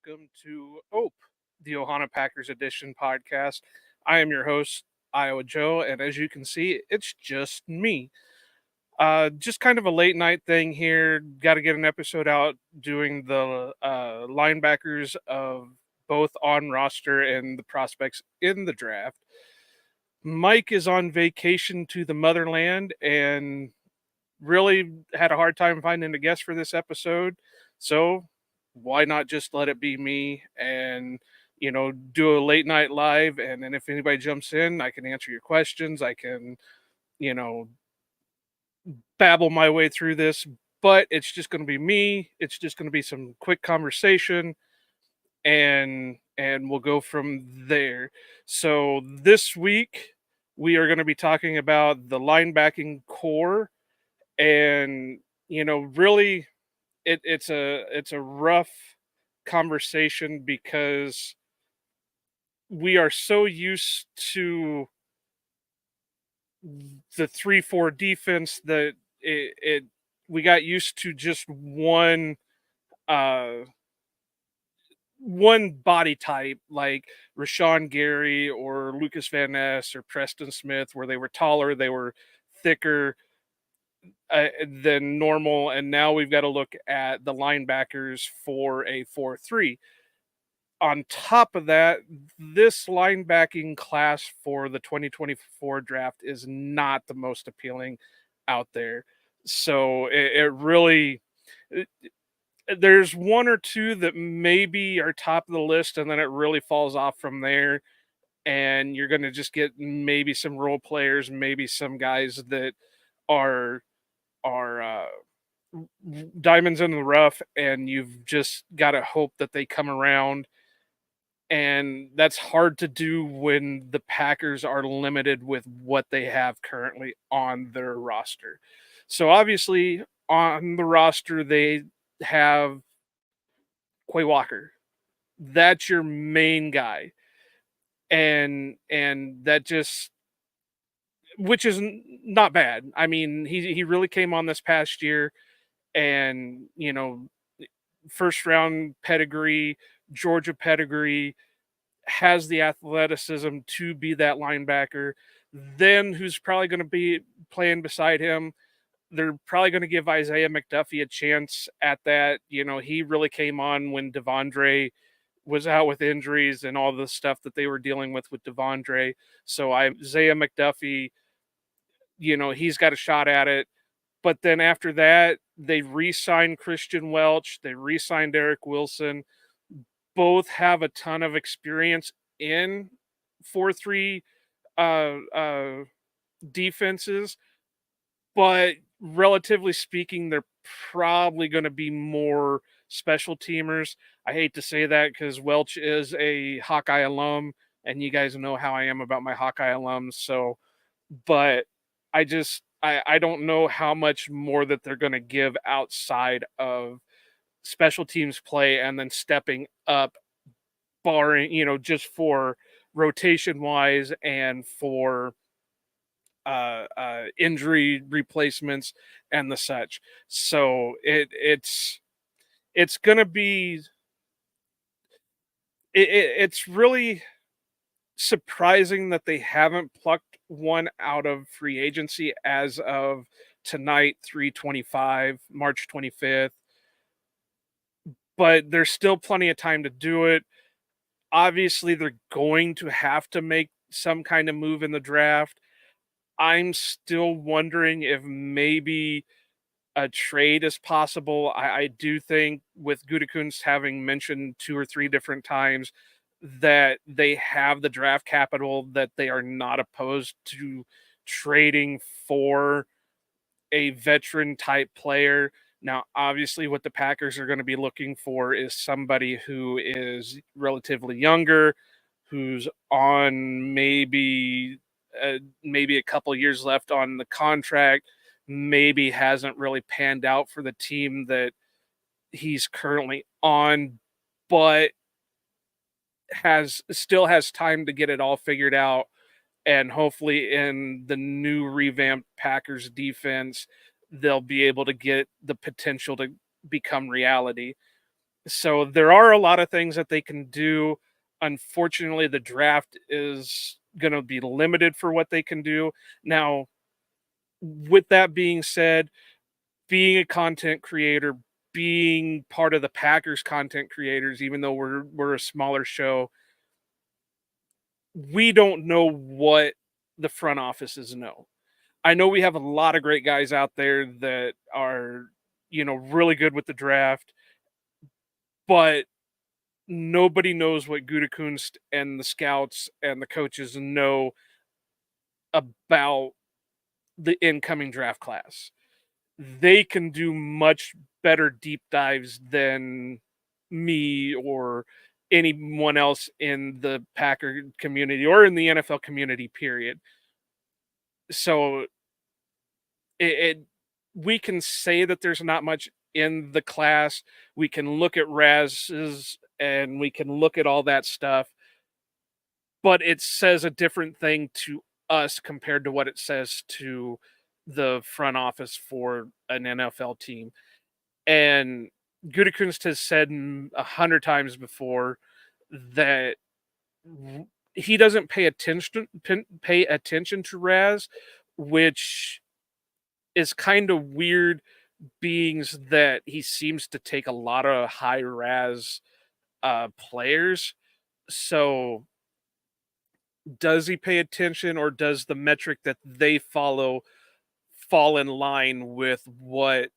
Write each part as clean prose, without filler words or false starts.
welcome to OPE, the Ohana Packers Edition podcast. I am your host, Iowa Joe, and as you can see, it's just me. Just kind of a late night thing here. Got to get an episode out doing the linebackers of both on roster and the prospects in the draft. Mike is on vacation to the motherland and really had a hard time finding a guest for this episode. So why not just let it be me and do a late night live, and then if anybody jumps in, I can answer your questions. I can you know babble my way through this, but it's just going to be me. It's just going to be some quick conversation, and we'll go from there. So this week we are going to be talking about the linebacking core, and really it's a rough conversation because we are so used to the 3-4 defense that we got used to just uh one body type, like Rashawn Gary or Lucas Van Ness or Preston Smith, where they were taller, they were thicker than normal, and now we've got to look at the linebackers for a 4-3. On top of that, this linebacking class for the 2024 draft is not the most appealing out there. So it really, there's one or two that maybe are top of the list, and then it really falls off from there. And you're going to just get maybe some role players, maybe some guys that are diamonds in the rough, and you've just got to hope that they come around. And that's hard to do when the Packers are limited with what they have currently on their roster. So obviously on the roster they have Quay Walker. That's your main guy. And that just, which is not bad. I mean, he really came on this past year, and first round pedigree, Georgia pedigree, has the athleticism to be that linebacker. Then who's probably going to be playing beside him? They're probably going to give Isaiah McDuffie a chance at that. He really came on when Devondre was out with injuries and all the stuff that they were dealing with Devondre. So Isaiah McDuffie, he's got a shot at it. But then after that, they re-signed Christian Welch. They re-signed Eric Wilson. Both have a ton of experience in 4-3 defenses, but relatively speaking, they're probably going to be more special teamers. I hate to say that because Welch is a Hawkeye alum, and you guys know how I am about my Hawkeye alums. So, but I don't know how much more that they're going to give outside of special teams play and then stepping up, barring, just for rotation wise and for injury replacements and the such. So it's gonna be it's really surprising that they haven't plucked one out of free agency as of tonight, 3/25, March 25th. But there's still plenty of time to do it. Obviously, they're going to have to make some kind of move in the draft. I'm still wondering if maybe a trade is possible. I do think, with Gutekunst having mentioned 2 or 3 different times that they have the draft capital, that they are not opposed to trading for a veteran type player. Now, obviously, what the Packers are going to be looking for is somebody who is relatively younger, who's on maybe a couple years left on the contract, maybe hasn't really panned out for the team that he's currently on, but still has time to get it all figured out. And hopefully in the new revamped Packers defense, they'll be able to get the potential to become reality. So there are a lot of things that they can do. Unfortunately, the draft is going to be limited for what they can do. Now, with that being said, being a content creator, being part of the Packers content creators, even though we're a smaller show, we don't know what the front offices know. I know we have a lot of great guys out there that are, really good with the draft, but nobody knows what Gutekunst and the scouts and the coaches know about the incoming draft class. They can do much better deep dives than me or anyone else in the Packer community or in the NFL community, period. So it we can say that there's not much in the class. We can look at Raz's and we can look at all that stuff, but it says a different thing to us compared to what it says to the front office for an NFL team. And Gutekunst has said 100 times before that he doesn't pay attention to Raz, which is kind of weird, beings that he seems to take a lot of high Raz players. So does he pay attention, or does the metric that they follow fall in line with what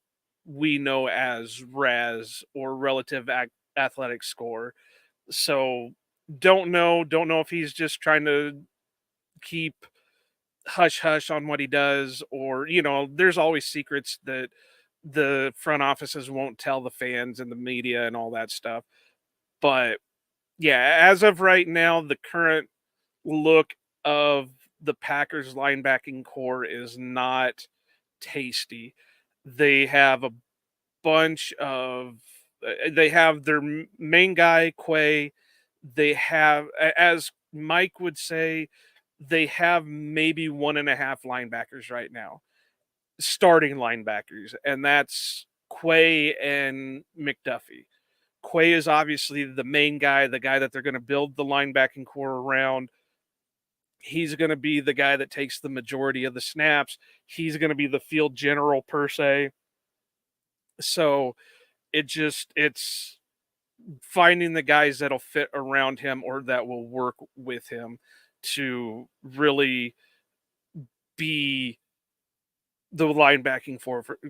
we know as RAS, or relative athletic score? So don't know if he's just trying to keep hush hush on what he does, or there's always secrets that the front offices won't tell the fans and the media and all that stuff. But yeah, as of right now, the current look of the Packers linebacking core is not tasty. They have a bunch of they have their main guy Quay. They have, as Mike would say, they have maybe one and a half linebackers right now, starting linebackers, and that's Quay and McDuffie. Quay is obviously the main guy, the guy that they're going to build the linebacking core around. He's going to be the guy that takes the majority of the snaps. He's going to be the field general per se. So it's finding the guys that'll fit around him or that will work with him to be the linebacking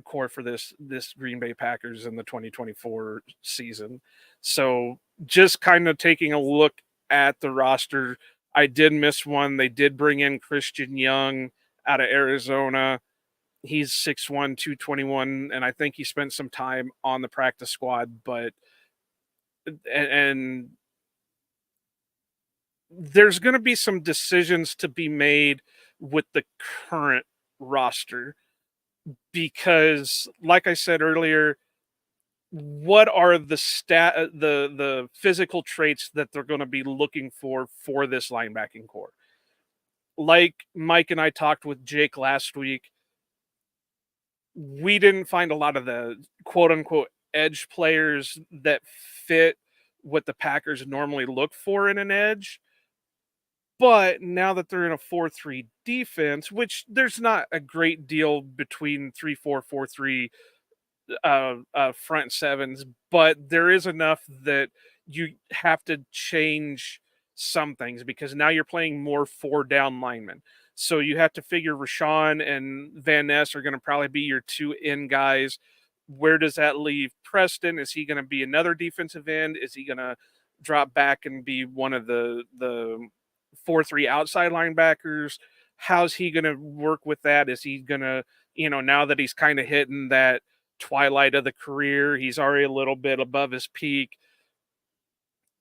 core for this Green Bay Packers in the 2024 season. So just kind of taking a look at the roster, I did miss one. They did bring in Christian Young out of Arizona. He's 6'1", 221, and I think he spent some time on the practice squad, but and there's going to be some decisions to be made with the current roster, because like I said earlier, what are the physical traits that they're going to be looking for this linebacking core? Like Mike and I talked with Jake last week, we didn't find a lot of the quote unquote edge players that fit what the Packers normally look for in an edge. But now that they're in a 4-3 defense, which there's not a great deal between 3-4, 4-3 front sevens, but there is enough that you have to change some things, because now you're playing more 4 down linemen. So you have to figure Rashawn and Van Ness are going to probably be your 2 in guys. Where does that leave Preston? Is he going to be another defensive end? Is he going to drop back and be one of the 4-3 outside linebackers? How's he going to work with that? Is he going to, now that he's kind of hitting that twilight of the career, he's already a little bit above his peak,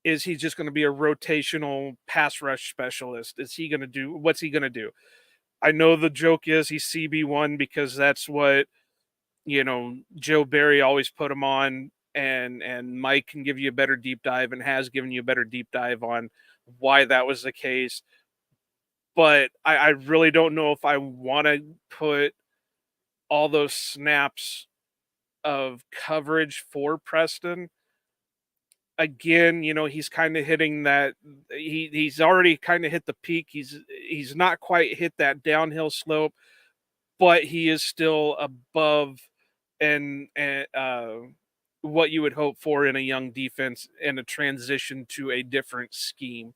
is he just going to be a rotational pass rush specialist? What's he going to do? I know the joke is he's CB1 because that's what, Joe Barry always put him on, and Mike can give you a better deep dive and has given you a better deep dive on why that was the case. But I really don't know if I want to put all those snaps of coverage for Preston again, he's kind of hitting that he's already kind of hit the peak. He's not quite hit that downhill slope, but he is still above and what you would hope for in a young defense and a transition to a different scheme.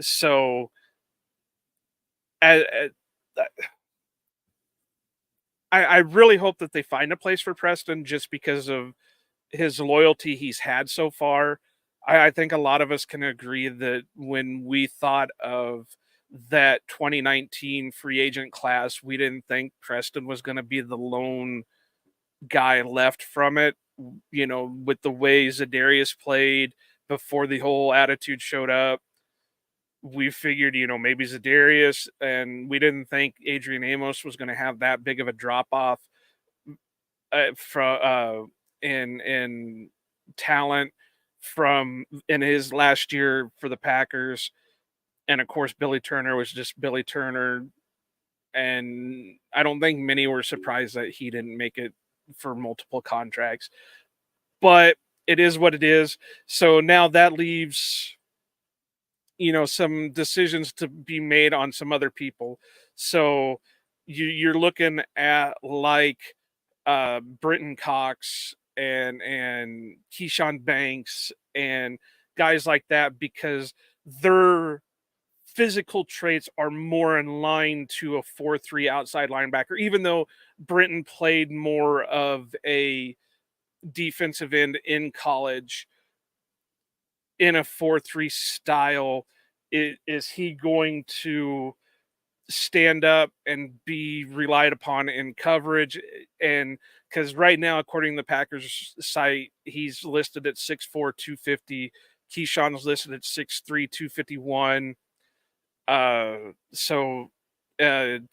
So I, I really hope that they find a place for Preston just because of his loyalty he's had so far. I think a lot of us can agree that when we thought of that 2019 free agent class, we didn't think Preston was going to be the lone guy left from it. With the way Zadarius played before the whole attitude showed up, we figured, maybe Zadarius, and we didn't think Adrian Amos was going to have that big of a drop off from in talent from in his last year for the Packers. And of course, Billy Turner was just Billy Turner. And I don't think many were surprised that he didn't make it for multiple contracts. But it is what it is. So now that leaves, some decisions to be made on some other people. So you're looking at like Britton Cox and Keyshawn Banks and guys like that because their physical traits are more in line to a 4-3 outside linebacker, even though Britton played more of a defensive end in college in a 4-3 style. Is he going to stand up and be relied upon in coverage? And because right now, according to the Packers site, he's listed at 6'4", 250. Keyshawn's listed at 6'3", 251. So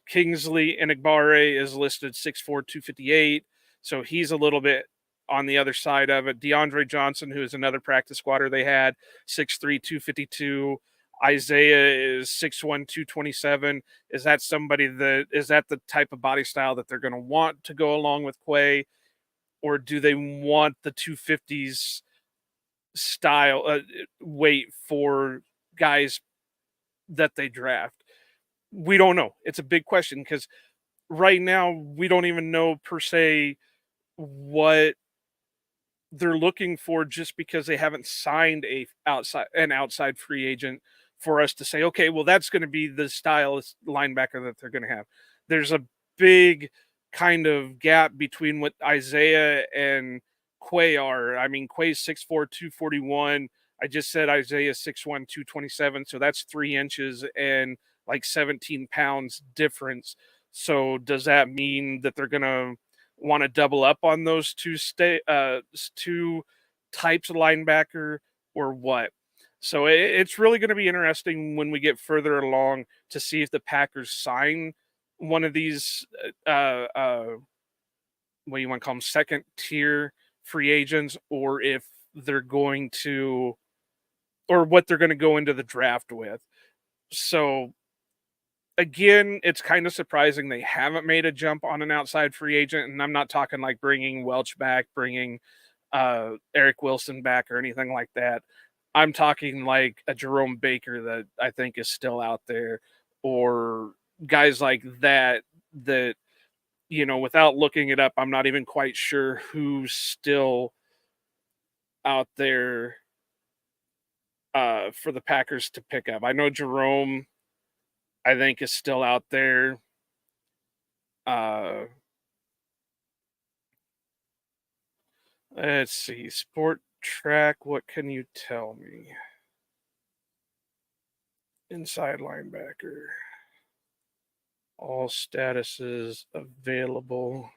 Kingsley Enagbare is listed 6'4", 258. So he's a little bit on the other side of it. DeAndre Johnson, who is another practice squatter they had, 6'3", 252. Isaiah is 6'1", 227. Is that the type of body style that they're going to want to go along with Quay? Or do they want the 250s style weight for guys that they draft? We don't know. It's a big question because right now we don't even know per se what they're looking for just because they haven't signed an outside free agent for us to say, okay, well, that's going to be the style linebacker that they're going to have. There's a big kind of gap between what Isaiah and Quay are. I mean, Quay's 6'4", 241. I just said Isaiah 6'1", 227. So that's 3 inches and like 17 pounds difference. So does that mean that they're going to want to double up on those two types of linebacker or what? So it's really going to be interesting when we get further along to see if the Packers sign one of these what do you want to call them, second tier free agents, or if they're going to, or what they're going to go into the draft with. So again, it's kind of surprising they haven't made a jump on an outside free agent. And I'm not talking like bringing Welch back, bringing Eric Wilson back or anything like that. I'm talking like a Jerome Baker that I think is still out there, or guys like that, without looking it up, I'm not even quite sure who's still out there for the Packers to pick up. I know Jerome, I think, is still out there. Let's see. Sport Track, what can you tell me? Inside linebacker. All statuses available.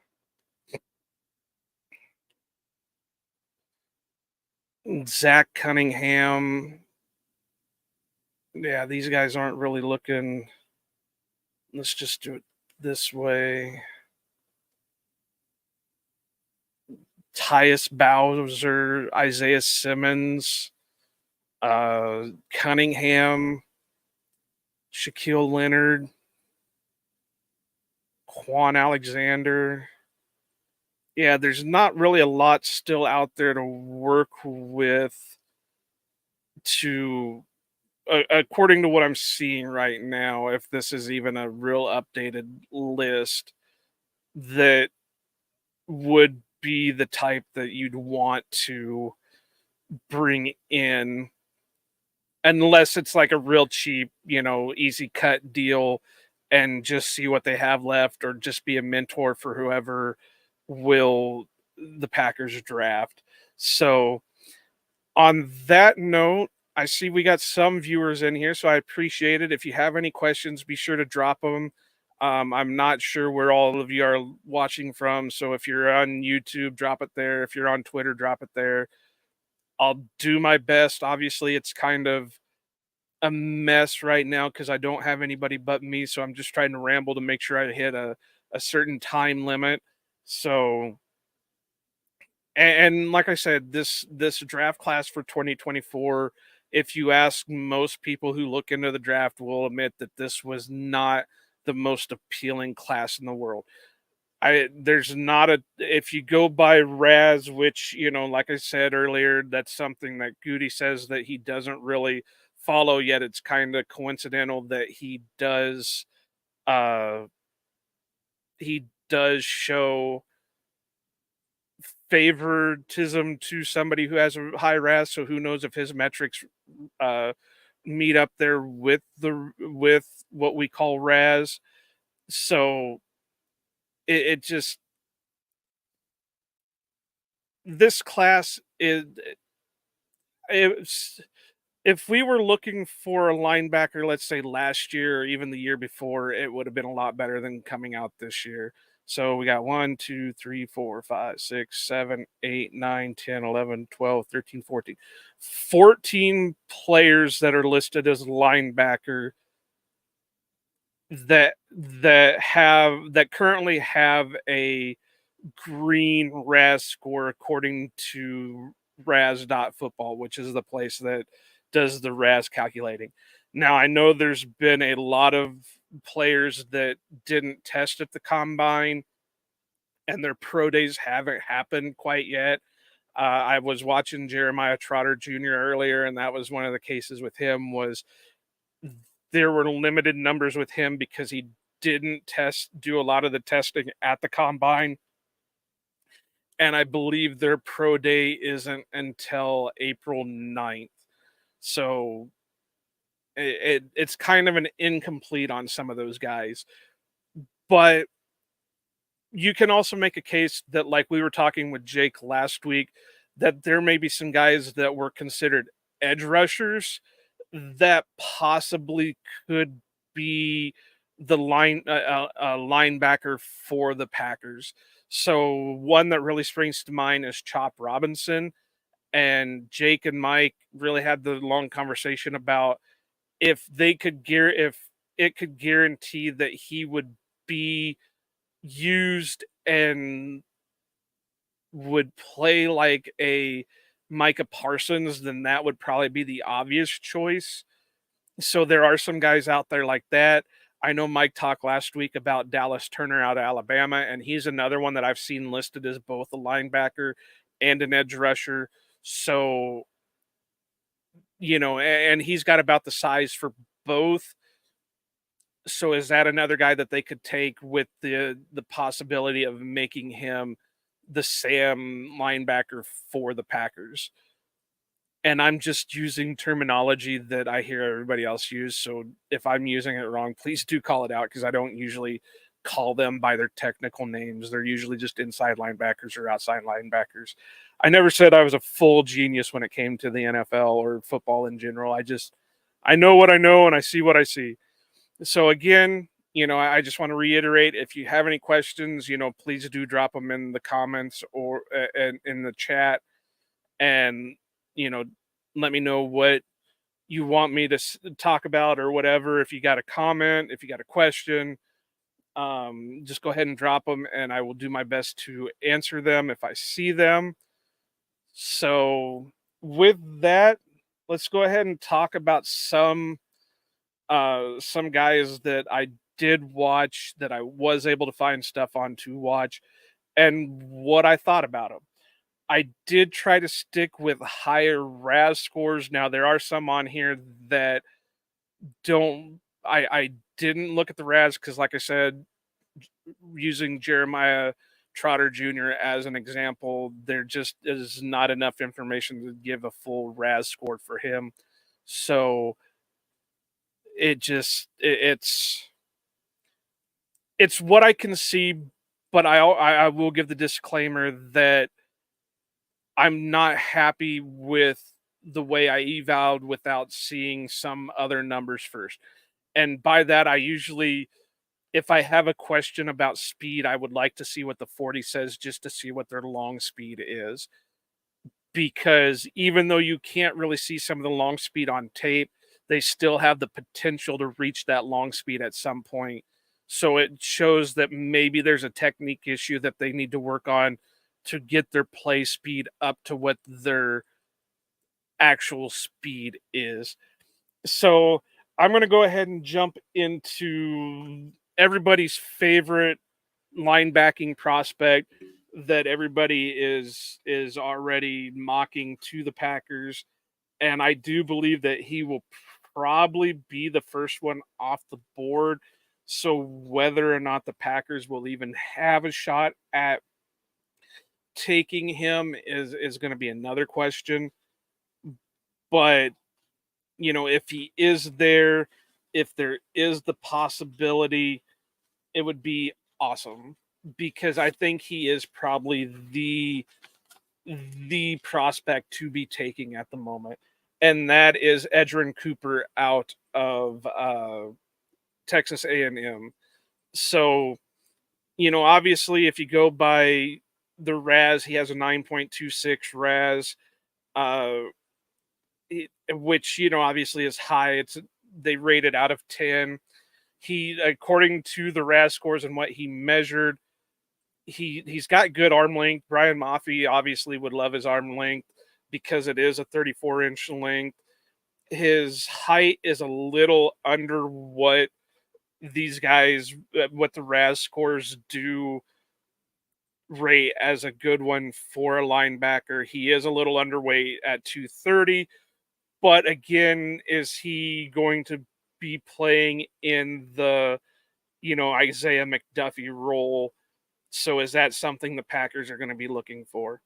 Zach Cunningham. Yeah, these guys aren't really looking. Let's just do it this way. Tyus Bowser, Isaiah Simmons, Cunningham, Shaquille Leonard, Quan Alexander. Yeah, there's not really a lot still out there to work with to according to what I'm seeing right now, if this is even a real updated list, that would be the type that you'd want to bring in, unless it's like a real cheap, easy cut deal, and just see what they have left, or just be a mentor for whoever will the Packers draft. So, on that note, I see we got some viewers in here, so I appreciate it. If you have any questions, be sure to drop them. I'm not sure where all of you are watching from, so if you're on YouTube, drop it there. If you're on Twitter, drop it there. I'll do my best. Obviously, it's kind of a mess right now because I don't have anybody but me, so I'm just trying to ramble to make sure I hit a certain time limit. So, and like I said, this draft class for 2024, if you ask most people who look into the draft, will admit that this was not the most appealing class in the world. There's not a if you go by Raz, which, like I said earlier, that's something that Goody says that he doesn't really follow, yet it's kind of coincidental that uh he does show favoritism to somebody who has a high RAS. So who knows if his metrics uh meet up there with what we call RAS. So it just this class is it's if we were looking for a linebacker, let's say last year or even the year before, it would have been a lot better than coming out this year. So we got 1, 2, 3, 4, 5, 6, 7, 8, 9, 10, 11, 12, 13, 14. 14 players that are listed as linebacker that currently have a green RAS score according to Raz.football, which is the place that does the RAS calculating. Now, I know there's been a lot of players that didn't test at the combine and their pro days haven't happened quite yet. I was watching Jeremiah Trotter Jr. earlier, and that was one of the cases with him was there were limited numbers with him because he didn't do a lot of the testing at the combine, and I believe their pro day isn't until April 9th. So it's kind of an incomplete on some of those guys. But you can also make a case that, like we were talking with Jake last week, that there may be some guys that were considered edge rushers that possibly could be the linebacker for the Packers. So one that really springs to mind is Chop Robinson, and Jake and Mike really had the long conversation about if it could guarantee that he would be used and would play like a Micah Parsons, then that would probably be the obvious choice. So there are some guys out there like that. I know Mike talked last week about Dallas Turner out of Alabama, and he's another one that I've seen listed as both a linebacker and an edge rusher. So, and he's got about the size for both. So is that another guy that they could take with the possibility of making him the Sam linebacker for the Packers? And I'm just using terminology that I hear everybody else use. So if I'm using it wrong, please do call it out, because I don't usually call them by their technical names. They're usually just inside linebackers or outside linebackers. I never said I was a full genius when it came to the NFL or football in general. I know what I know and I see what I see. So again, I just want to reiterate, if you have any questions, please do drop them in the comments or in the chat, and you know, let me know what you want me to talk about or whatever. If you got a comment, if you got a question, just go ahead and drop them, and I will do my best to answer them if I see them. So with that, let's go ahead and talk about some guys that I did watch, that I was able to find stuff on to watch, and what I thought about them. I did try to stick with higher RAS scores. Now there are some on here that don't. I didn't look at the RAS because, like I said, using Jeremiah Trotter Jr. as an example, there just is not enough information to give a full RAS score for him. So it's what I can see, but I will give the disclaimer that I'm not happy with the way I evaled without seeing some other numbers first. And by that, I usually, if I have a question about speed, I would like to see what the 40 says just to see what their long speed is. Because even though you can't really see some of the long speed on tape, they still have the potential to reach that long speed at some point. So it shows that maybe there's a technique issue that they need to work on to get their play speed up to what their actual speed is. So I'm going to go ahead and jump into everybody's favorite linebacking prospect that everybody is already mocking to the Packers, and I do believe that he will probably be the first one off the board. So whether or not the Packers will even have a shot at taking him is going to be another question. But if he is there, if there is the possibility, it would be awesome because I think he is probably the prospect to be taking at the moment, and that is Edgerrin Cooper out of Texas A&M. So, obviously, if you go by the RAS, he has a 9.26 RAS, uh, which obviously is high. They rate it out of 10. He, according to the RAS scores and what he measured, he's got good arm length. Brian Maffey obviously would love his arm length because it is a 34-inch length. His height is a little under what these guys, what the RAS scores do rate as a good one for a linebacker. He is a little underweight at 230, but again, is he going to be playing in the Isaiah McDuffie role? So is that something the Packers are going to be looking for?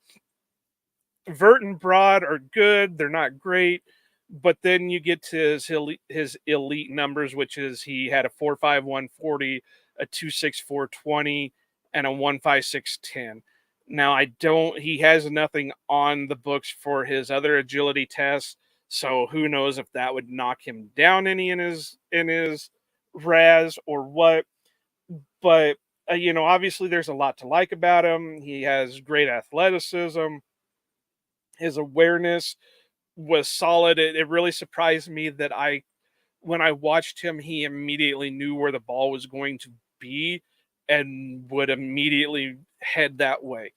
Vert and Broad are good. They're not great. But then you get to his elite numbers, which is he had a 4.5 140, a 2.6 420, and a 1.56 10. Now he has nothing on the books for his other agility tests, so who knows if that would knock him down any in his RAS or what. But obviously there's a lot to like about him. He has great athleticism. His awareness was solid. It really surprised me that when I watched him, he immediately knew where the ball was going to be and would immediately head that way.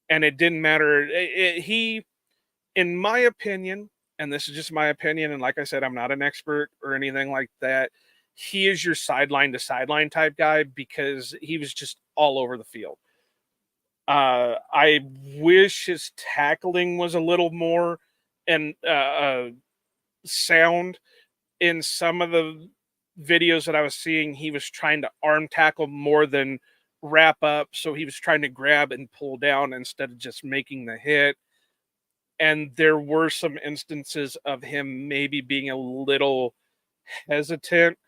And it didn't matter. He, in my opinion, and this is just my opinion, and like I said, I'm not an expert or anything like that. He is your sideline to sideline type guy because he was just all over the field. I wish his tackling was a little more and sound. In some of the videos that I was seeing, he was trying to arm tackle more than wrap up. So he was trying to grab and pull down instead of just making the hit. And there were some instances of him maybe being a little hesitant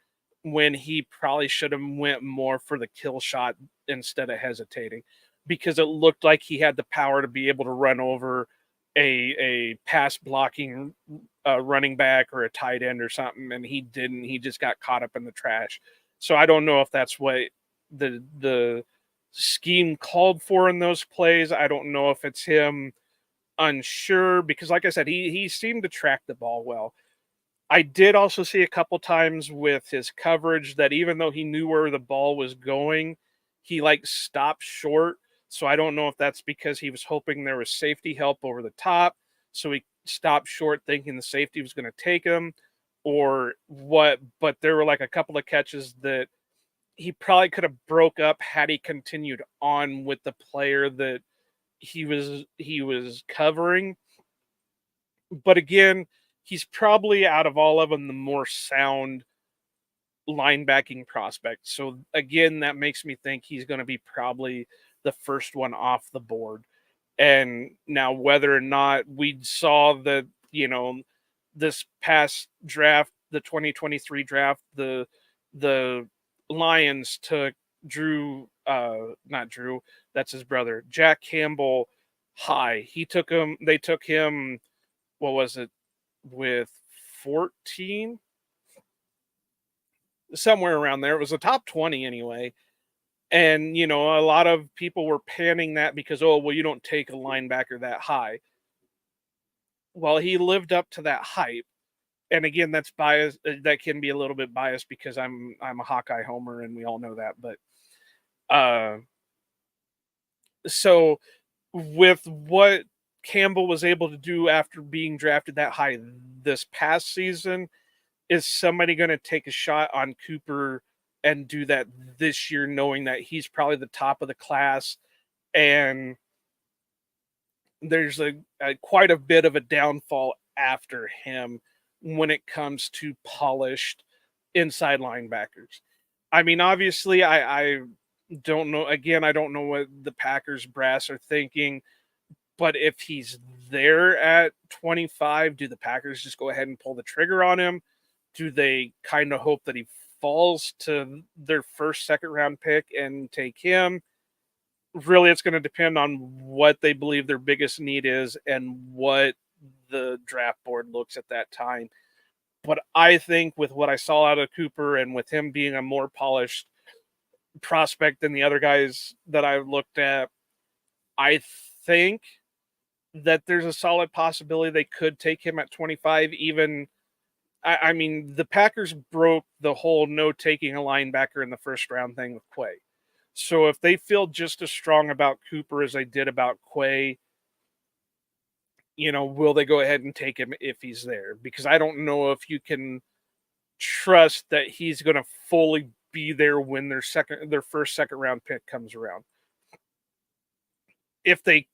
when he probably should have went more for the kill shot instead of hesitating, because it looked like he had the power to be able to run over a pass blocking running back or a tight end or something, and he didn't. He just got caught up in the trash. So I don't know if that's what the scheme called for in those plays. I don't know if it's him unsure, because like I said, he seemed to track the ball well. I did also see a couple times with his coverage that even though he knew where the ball was going, he stopped short. So I don't know if that's because he was hoping there was safety help over the top. So he stopped short thinking the safety was going to take him or what. But there were a couple of catches that he probably could have broke up had he continued on with the player that he was covering. But again, he's probably out of all of them the more sound linebacking prospect. So again, that makes me think he's going to be probably the first one off the board. And now, whether or not we saw that, this past draft, the 2023 draft, the Lions took not Drew, that's his brother, Jack Campbell high. They took him, what was it, with 14? Somewhere around there. It was a top 20 anyway. And, a lot of people were panning that because, oh, well, you don't take a linebacker that high. Well, he lived up to that hype. And again, that's biased. That can be a little bit biased because I'm a Hawkeye homer, and we all know that. But uh, so with what Campbell was able to do after being drafted that high this past season, is somebody going to take a shot on Cooper and do that this year, knowing that he's probably the top of the class, and there's a quite a bit of a downfall after him when it comes to polished inside linebackers. I mean, obviously, I don't know. Again, I don't know what the Packers brass are thinking, but if he's there at 25, do the Packers just go ahead and pull the trigger on him? Do they kind of hope that he falls to their first, second round pick and take him? Really, it's going to depend on what they believe their biggest need is and what the draft board looks at that time. But I think with what I saw out of Cooper and with him being a more polished prospect than the other guys that I've looked at, I think that there's a solid possibility they could take him at 25. Even, I mean, the Packers broke the whole no taking a linebacker in the first round thing with Quay. So if they feel just as strong about Cooper as they did about Quay, will they go ahead and take him if he's there? Because I don't know if you can trust that he's going to fully be there when their first, second round pick comes around. If they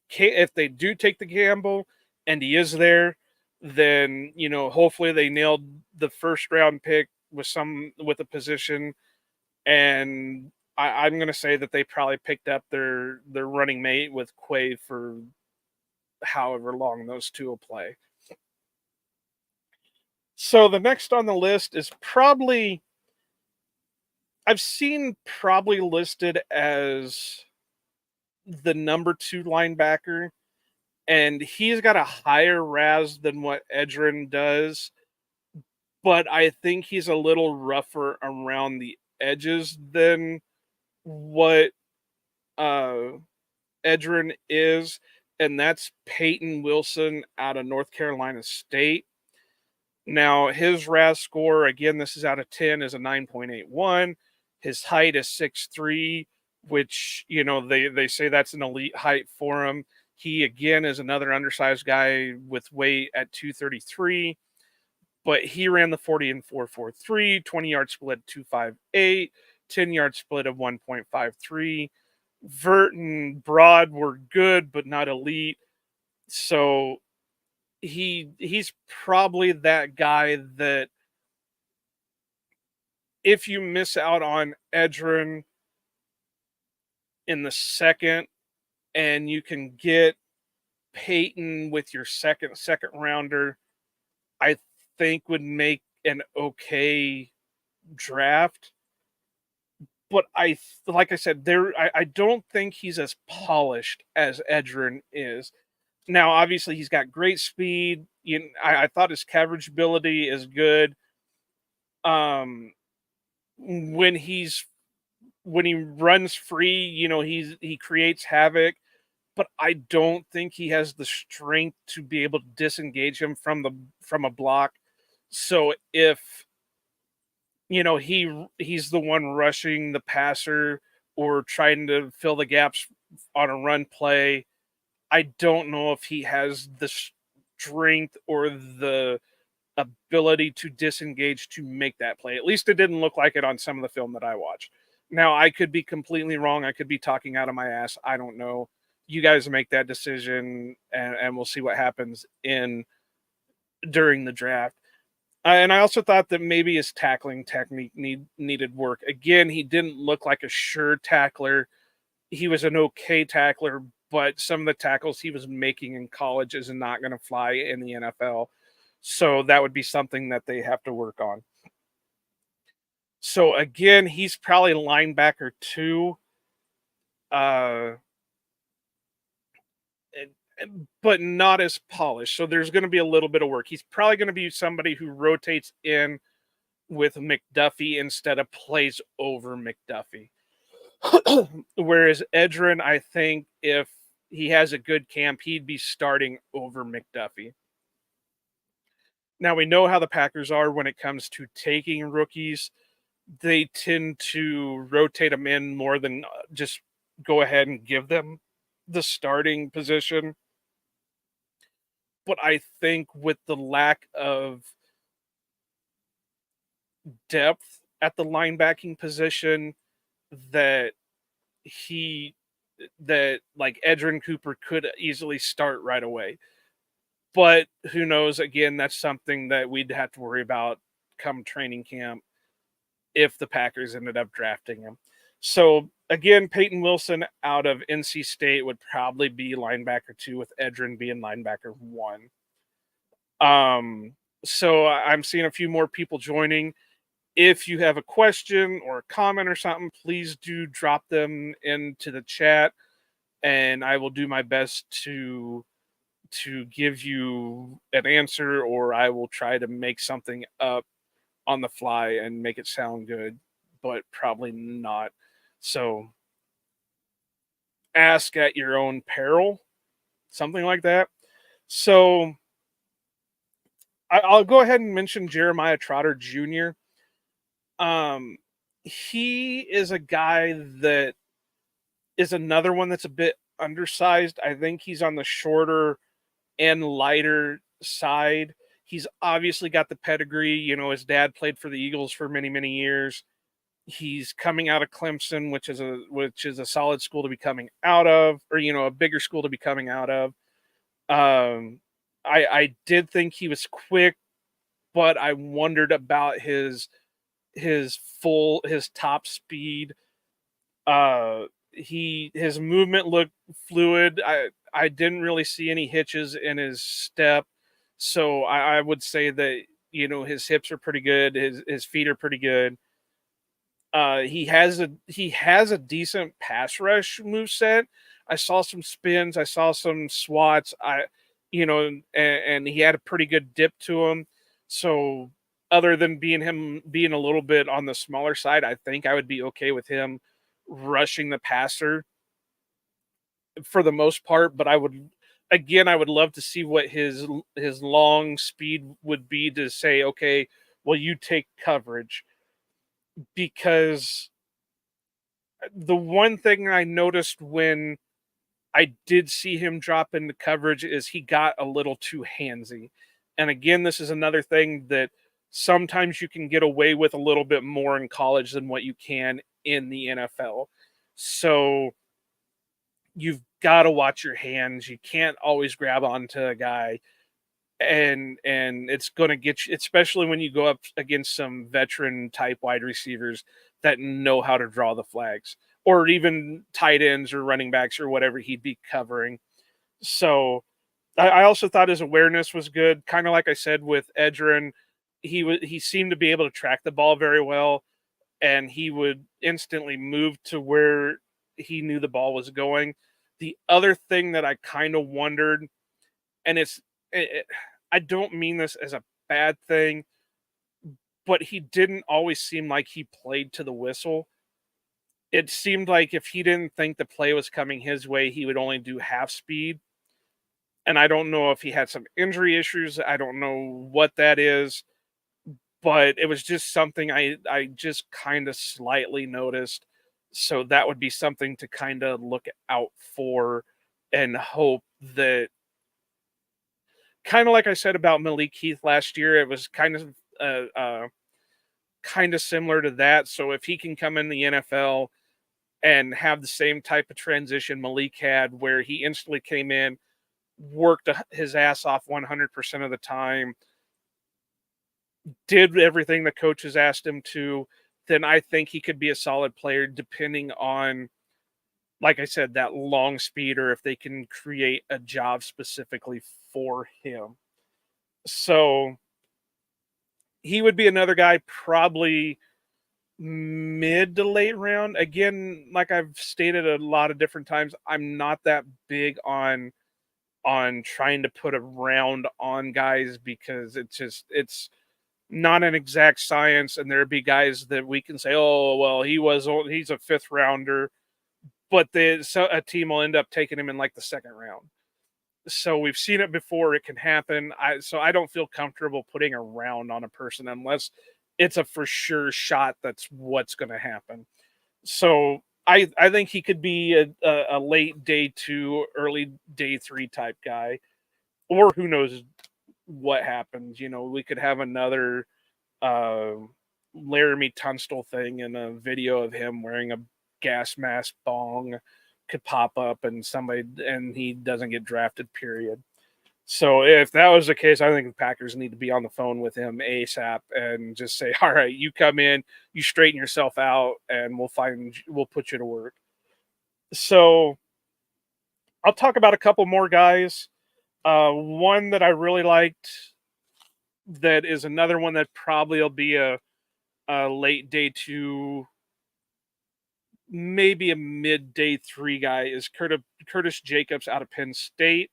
do take the gamble and he is there, then hopefully they nailed the first round pick with a position, and I'm going to say that they probably picked up their running mate with Quay for however long those two will play. So the next on the list is probably, I've seen probably listed as the number 2 linebacker, and he's got a higher RAS than what Edgerrin does, but I think he's a little rougher around the edges than what Edgerrin is, and that's Peyton Wilson out of North Carolina State. Now, his RAS score, again, this is out of 10, is a 9.81. His height is 6'3", which, they say that's an elite height for him. He, again, is another undersized guy with weight at 233, but he ran the 40 and 4.43, 20-yard split 2.58, 10-yard split of 1.53. Vert and Broad were good, but not elite. So he's probably that guy that if you miss out on Edgerrin in the second and you can get Peyton with your second rounder, I think would make an okay draft. But like I said, I don't think he's as polished as Edgerrin is. Now, obviously, he's got great speed. I thought his coverage ability is good. When he runs free, he creates havoc. But I don't think he has the strength to be able to disengage him from a block. So if he's the one rushing the passer or trying to fill the gaps on a run play, I don't know if he has the strength or the ability to disengage to make that play. At least it didn't look like it on some of the film that I watched. Now, I could be completely wrong. I could be talking out of my ass. I don't know. you guys make that decision, and we'll see what happens in during the draft. And I also thought that maybe his tackling technique needed work. Again, he didn't look like a sure tackler. He was an okay tackler, but some of the tackles he was making in college is not going to fly in the NFL. So that would be something that they have to work on. So again, he's probably linebacker 2, uh, but not as polished. So there's going to be a little bit of work. He's probably going to be somebody who rotates in with McDuffie instead of plays over McDuffie. Whereas Edrin, I think if he has a good camp, he'd be starting over McDuffie. Now we know how the Packers are when it comes to taking rookies. They tend to rotate them in more than just go ahead and give them the starting position. But I think with the lack of depth at the linebacking position, that he that like Edrin Cooper could easily start right away. But who knows? Again, that's something that we'd have to worry about come training camp if the Packers ended up drafting him. So again, Peyton Wilson out of NC State would probably be linebacker 2, with Edrin being linebacker 1. So I'm seeing a few more people joining. If you have a question or a comment or something, please do drop them into the chat, and I will do my best to give you an answer, or I will try to make something up on the fly and make it sound good, but probably not. So ask at your own peril, something like that. So I'll go ahead and mention Jeremiah Trotter Jr. He is a guy that is another one that's a bit undersized. I think he's on the shorter and lighter side. He's obviously got the pedigree. You know, his dad played for the Eagles for many, many years. He's coming out of Clemson, which is a solid school to be coming out of, or a bigger school to be coming out of. I did think he was quick, but I wondered about his top speed. His movement looked fluid. I didn't really see any hitches in his step, so I would say that his hips are pretty good. His feet are pretty good. He has a decent pass rush move set. I saw some spins. I saw some swats. And he had a pretty good dip to him. So other than being a little bit on the smaller side, I think I would be okay with him rushing the passer for the most part. But I would love to see what his long speed would be to say, okay, well, you take coverage. Because the one thing I noticed when I did see him drop into coverage is he got a little too handsy. And again, this is another thing that sometimes you can get away with a little bit more in college than what you can in the NFL. So you've got to watch your hands. You can't always grab onto a guy, and it's going to get you, especially when you go up against some veteran type wide receivers that know how to draw the flags, or even tight ends or running backs or whatever he'd be covering. So I also thought his awareness was good. Kind of like I said with Edrin, he seemed to be able to track the ball very well, and he would instantly move to where he knew the ball was going. The other thing that I kind of wondered, and I don't mean this as a bad thing, but he didn't always seem like he played to the whistle. It seemed like if he didn't think the play was coming his way, he would only do half speed. And I don't know if he had some injury issues. I don't know what that is, but it was just something I just kind of slightly noticed. So that would be something to kind of look out for and hope that, kind of like I said about Malik Heath last year, it was kind of similar to that. So if he can come in the NFL and have the same type of transition Malik had, where he instantly came in, worked his ass off 100% of the time, did everything the coaches asked him to, then I think he could be a solid player depending on, like I said, that long speed, or if they can create a job specifically for him. So he would be another guy probably mid to late round. Again, like I've stated a lot of different times, I'm not that big on trying to put a round on guys, because it's not an exact science, and there'd be guys that we can say, oh well, he's a fifth rounder, but a team will end up taking him in like the second round. So we've seen it before; it can happen. So I don't feel comfortable putting a round on a person unless it's a for sure shot that's what's going to happen. So I think he could be a late day 2, early day 3 type guy, or who knows what happens. We could have another uh, Laramie Tunstall thing, and a video of him wearing a gas mask bong could pop up, and he doesn't get drafted. Period. So if that was the case, I think the Packers need to be on the phone with him ASAP and just say, "All right, you come in, you straighten yourself out, and we'll put you to work." So I'll talk about a couple more guys. One that I really liked, that is another one that probably will be a late day 2, maybe a mid day 3 guy, is Curtis Jacobs out of Penn State.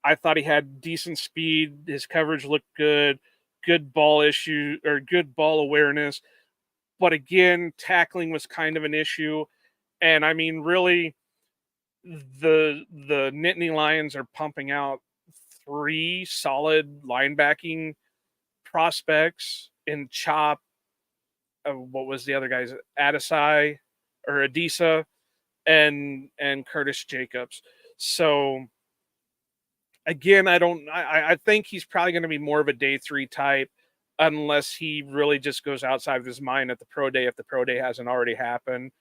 I thought he had decent speed. His coverage looked good, good good ball awareness. But again, tackling was kind of an issue. And I mean, really, the Nittany Lions are pumping out 3 solid linebacking prospects in Chop. What was the other guy's? Adisa, and Curtis Jacobs. So again, I think he's probably going to be more of a day 3 type, unless he really just goes outside of his mind at the pro day, if the pro day hasn't already happened.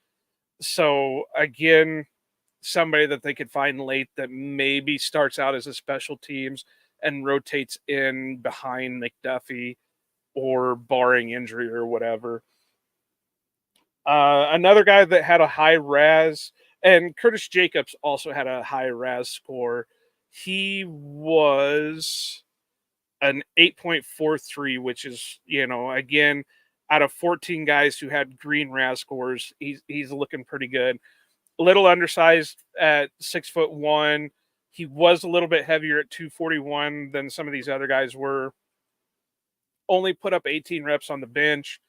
So again, somebody that they could find late that maybe starts out as a special teams and rotates in behind McDuffie, or barring injury or whatever. Another guy that had a high RAS, and Curtis Jacobs also had a high RAS score. He was an 8.43, which is, again, out of 14 guys who had green RAS scores, he's looking pretty good. A little undersized at 6'1". He was a little bit heavier at 241 than some of these other guys were. Only put up 18 reps on the bench.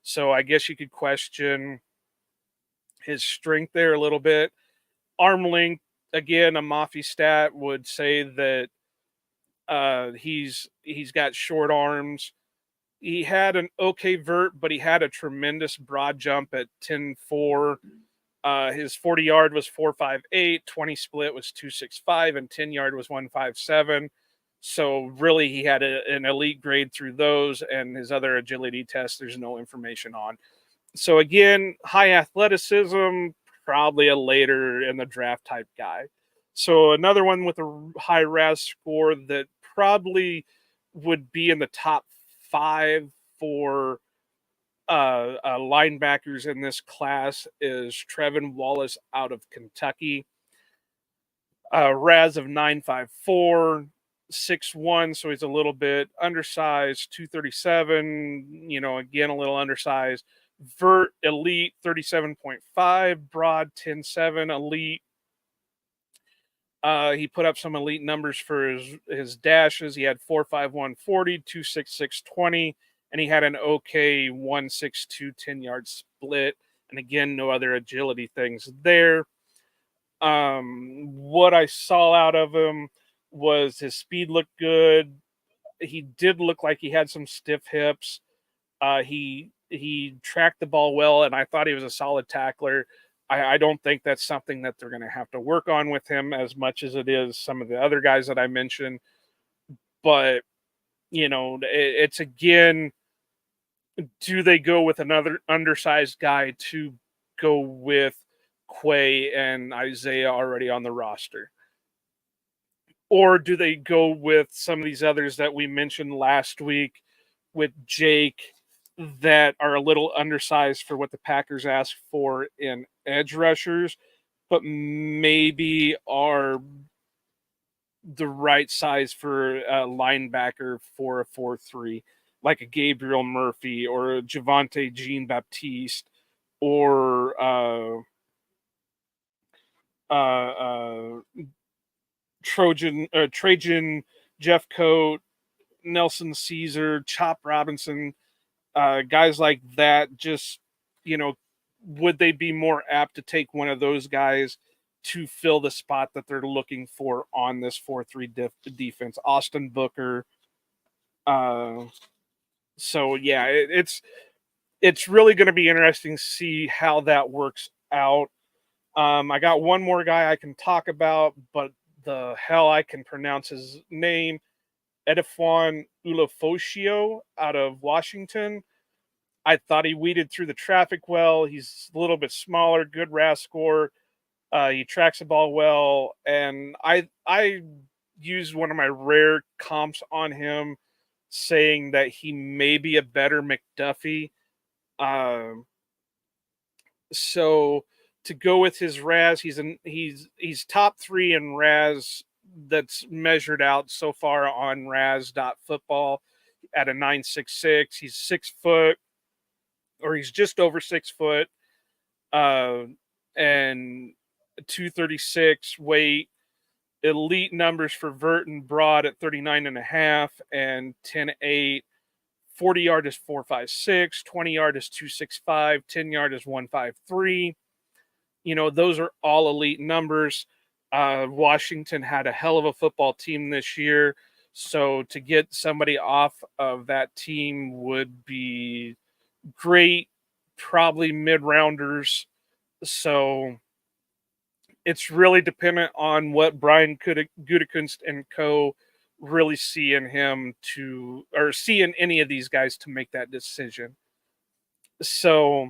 So I guess you could question his strength there a little bit. Arm length, again, a Mafi stat would say that he's got short arms. He had an okay vert, but he had a tremendous broad jump at 10.4. His 40-yard was 4.58, 20 split was 2.65, and 10-yard was 1.57. So really, he had an elite grade through those, and his other agility tests, there's no information on. So again, high athleticism, probably a later in the draft type guy. So another one with a high RAS score that probably would be in the top 5 for linebackers in this class is Trevin Wallace out of Kentucky. RAS of 9.54, 6'1", so he's a little bit undersized, 237, again, a little undersized. Vert elite 37.5, broad 10.7, elite. He put up some elite numbers for his dashes. He had 4.51 40, 2.66 20, and he had an okay 1.62 10-yard split. And again, no other agility things there. What I saw out of him was his speed looked good. He did look like he had some stiff hips. He tracked the ball well, and I thought he was a solid tackler. I don't think that's something that they're going to have to work on with him as much as it is some of the other guys that I mentioned. But, it's again, do they go with another undersized guy to go with Quay and Isaiah already on the roster? Or do they go with some of these others that we mentioned last week with Jake that are a little undersized for what the Packers asked for in edge rushers, but maybe are the right size for a linebacker for a 4-3, like a Gabriel Murphy or a Javante Jean Baptiste or uh, Trajan Jeffcoat, Nelson Caesar, Chop Robinson, guys like that. Just, you know, would they be more apt to take one of those guys to fill the spot that they're looking for on this 4-3 defense? Austin Booker. Uh, so yeah, it's really going to be interesting to see how that works out. I got one more guy I can talk about, but the hell I can pronounce his name. Edifon Ulofoshio out of Washington. I thought he weeded through the traffic well. He's a little bit smaller, good RAS score. He tracks the ball well, and I used one of my rare comps on him, saying that he may be a better McDuffie. Um, so to go with his RAS, he's top 3 in RAS that's measured out so far on RAS.football at a 9.66. He's 6 foot, or he's just over 6 foot, and 236 weight. Elite numbers for vert and broad at 39.5 and 10.8. 40 yard is 4.56, 20 yard is 2.65, 10 yard is 1.53. You know, those are all elite numbers. Washington had a hell of a football team this year. So to get somebody off of that team would be great, probably mid-rounders. So it's really dependent on what Brian Gutekunst and co really see in him to, or see in any of these guys to make that decision. So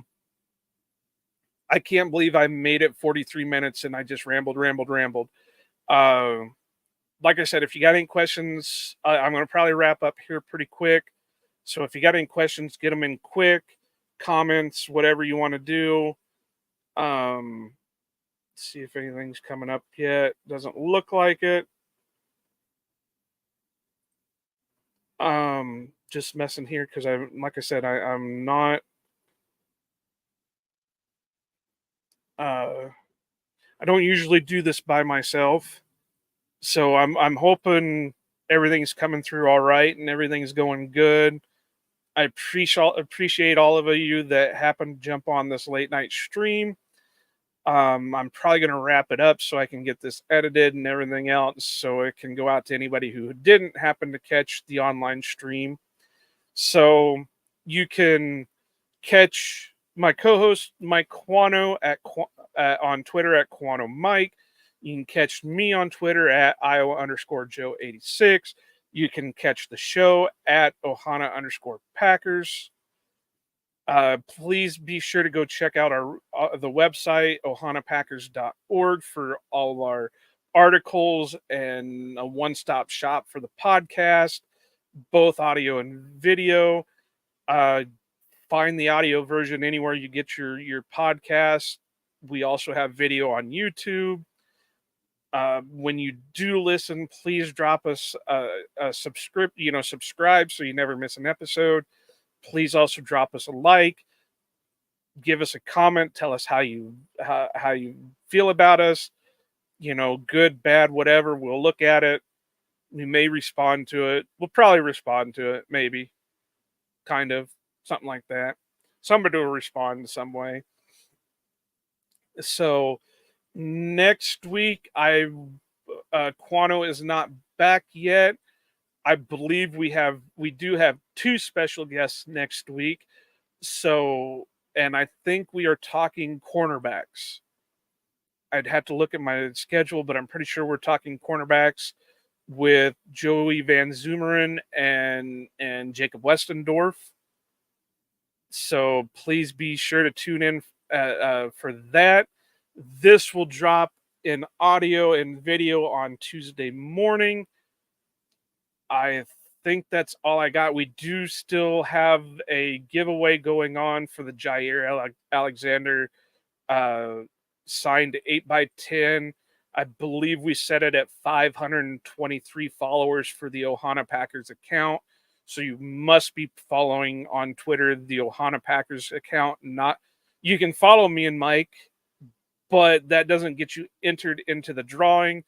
I can't believe I made it 43 minutes and I just rambled. Like I said, if you got any questions, I'm going to probably wrap up here pretty quick. So if you got any questions, get them in quick, comments, whatever you want to do. See if anything's coming up yet. Doesn't look like it. Just messing here because like I said, I'm not I don't usually do this by myself. So I'm hoping everything's coming through all right and everything's going good. I appreciate all of you that happened to jump on this late night stream. I'm probably going to wrap it up so I can get this edited and everything else so it can go out to anybody who didn't happen to catch the online stream. So you can catch my co-host Mike Quano on Twitter at Quano Mike. You can catch me on Twitter at Iowa_Joe86. You can catch the show at Ohana_Packers. Please be sure to go check out our the website ohanapackers.org for all of our articles and a one-stop shop for the podcast, both audio and video. Find the audio version anywhere you get your podcast. We also have video on YouTube. When you do listen, please drop us a subscribe so you never miss an episode. Please also drop us a like, give us a comment, tell us how you feel about us, good, bad, whatever. We'll look at it. We may respond to it. We'll probably respond to it, maybe, kind of, something like that. Somebody will respond in some way. So next week, Quano is not back yet. I believe we do have 2 special guests next week. So, and I think we are talking cornerbacks. I'd have to look at my schedule, but I'm pretty sure we're talking cornerbacks with Joey Van Zumeren and Jacob Westendorf. So please be sure to tune in for that. This will drop in audio and video on Tuesday morning. I think that's all I got. We do still have a giveaway going on for the Jair Alexander uh, signed 8x10. I believe we set it at 523 followers for the Ohana Packers account. So you must be following on Twitter the Ohana Packers account. Not you can follow me and Mike, but that doesn't get you entered into the drawing.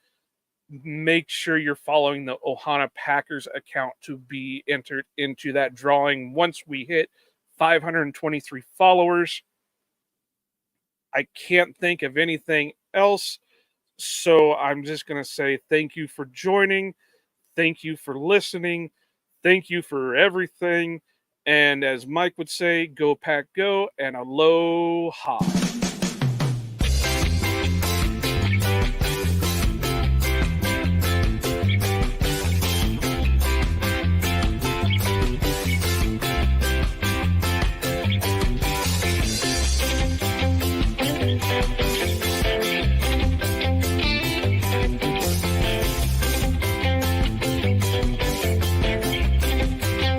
Make sure you're following the Ohana Packers account to be entered into that drawing. Once we hit 523 followers, I can't think of anything else. So I'm just going to say thank you for joining. Thank you for listening. Thank you for everything. And as Mike would say, go pack go and aloha.